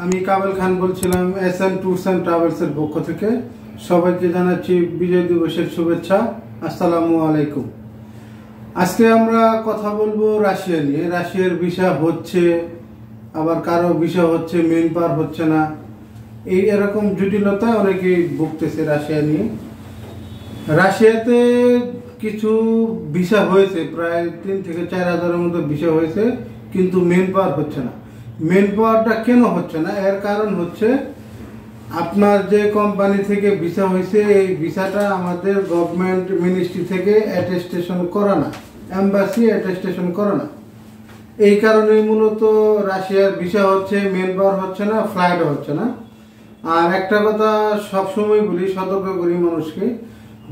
আমি কাবেল খান বলছিলাম SN tours and ট্রাভেলসের পক্ষ থেকে। সবাইকে জানাচ্ছি বিজয় দিবসের শুভেচ্ছা। আসসালামু আলাইকুম। আজকে আমরা কথা বলবো রাশিয়া নিয়ে। রাশিয়ার ভিসা হচ্ছে, আবার কারো ভিসা হচ্ছে, মেন পার হচ্ছে না, এই এরকম জটিলতায় অনেকেই ভুগতেছে রাশিয়া নিয়ে। রাশিয়াতে কিছু ভিসা হয়েছে, প্রায় 3 থেকে 4 হাজারের মতো ভিসা হয়েছে, কিন্তু মেন পাওয়ার হচ্ছে না। মেন পাওয়ারটা কেন হচ্ছে না? এর কারণ হচ্ছে আপনার যে কোম্পানি থেকে ভিসা হয়েছে, এই ভিসাটা আমাদের গভর্নমেন্ট মিনিস্ট্রি থেকে অ্যাটেস্টেশন করা না, এম্বাসি অ্যাটেস্টেশন করা না। এই কারণেই মূলত রাশিয়ার ভিসা হচ্ছে, মেন পাওয়ার হচ্ছে না, ফ্লাইটও হচ্ছে না। আর একটা কথা সবসময় বলি, সতর্ক করি মানুষকে,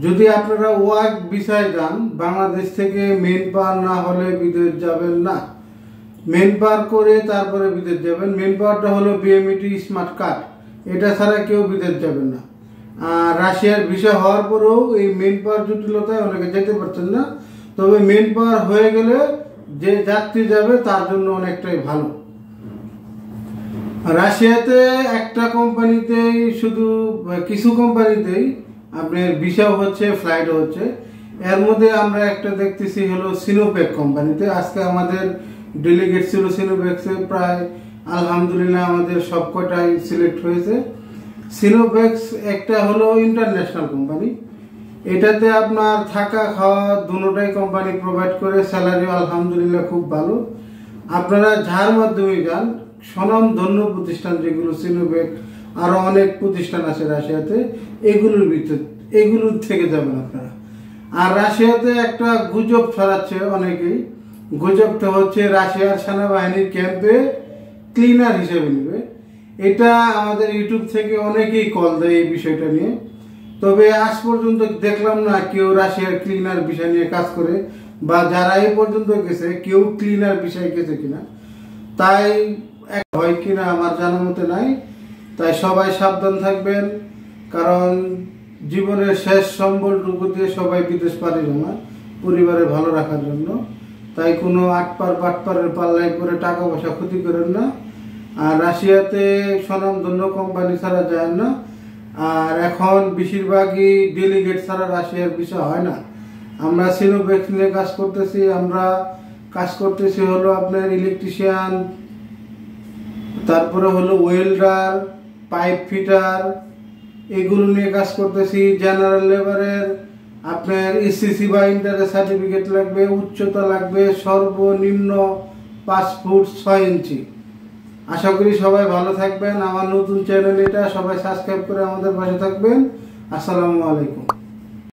যদি আপনারা ওয়ার্ক ভিসায় যান, বাংলাদেশ থেকে মেন পাওয়ার না হলে বিদেশ যাবেন না। মেন পাওয়ার করে তারপরে বিদেশ যাবেন। মেন পাওয়ারটা হলো বিএমইটি স্মার্ট কার্ড, এটা ছাড়া কেউ বিদেশ যাবেন না। আর রাশিয়ার ভিসা হওয়ার পরেও এই মেন পাওয়ার জটিলতায় অনেকে যেতে পারছেন না। তবে মেন পাওয়ার হয়ে গেলে যে যাত্রী যাবে তার জন্য অনেকটাই ভালো। রাশিয়াতে একটা কোম্পানিতেই, শুধু কিছু কোম্পানিতেই আপনার ভিসাও হচ্ছে, ফ্লাইটও হচ্ছে। এর মধ্যে আমরা একটা দেখতেছি হলো সিনোপ্যাক কোম্পানিতে। আজকে আমাদের ডেলিগেট ছিল সিনোপ্যাক্সে, প্রায় আলহামদুলিল্লাহ আমাদের সব কটাই সিলেক্ট হয়েছে। সিনোপ্যাক্স একটা হলো ইন্টারন্যাশনাল কোম্পানি, এটাতে আপনার থাকা খাওয়া দুটোটাই কোম্পানি প্রোভাইড করে, স্যালারিও আলহামদুলিল্লাহ খুব ভালো। আপনারা যার মাধ্যমে যান, স্বনামধন্য প্রতিষ্ঠান যেগুলো সিনোপ্যাক, আরো অনেক প্রতিষ্ঠান আছে রাশিয়াতে, এগুলোর থেকে যাবেন আপনারা। আর রাশিয়াতে একটা গুজব ছড়াচ্ছে অনেকেই, গুজবটা হচ্ছে রাশিয়ার সেনাবাহিনীর ক্যাম্পে ক্লিনার হিসেবে নেবে। এটা আমাদের ইউটিউব থেকে অনেকেই কল দেয় এই বিষয়টা নিয়ে, তবে আজ পর্যন্ত দেখলাম না কেউ রাশিয়ার ক্লিনার বিষয় নিয়ে কাজ করে, বা যারা এই পর্যন্ত গেছে কেউ ক্লিনার বিষয় গেছে কিনা, তাই হয় কিনা আমার জানার মতে নাই। তাই সবাই সাবধান থাকবেন, কারণ জীবনের শেষ সম্বলটুকু দিয়ে সবাই বিদেশ পাড়ি জমা পরিবারে ভালো রাখার জন্য। তাই কোনো আটপার বাটপারের পাল্লায় করে টাকা পয়সা ক্ষতি করেন না। আর রাশিয়াতে স্বনামধন্য কোম্পানি ছাড়া যায় না। আর এখন বেশিরভাগই ডেলিগেট ছাড়া রাশিয়ার ভিসা হয় না। আমরা সিনোপ্যাক্স নিয়ে কাজ করতেছি, হলো আপনার ইলেকট্রিশিয়ান, তারপরে হলো ওয়েল্ডার, পাইপ ফিটার, এগুলো নিয়ে কাজ করতেছি। জেনারেল লেবারের আপনার এসসিসি বা ইন্টারের সার্টিফিকেট লাগবে, উচ্চতা লাগবে সর্বনিম্ন 5 ফুট 6 ইঞ্চি। আশা করি সবাই ভালো থাকবেন। আমার নতুন চ্যানেল এটা, সবাই সাবস্ক্রাইব করে আমাদের পাশে থাকবেন। আসসালামু আলাইকুম।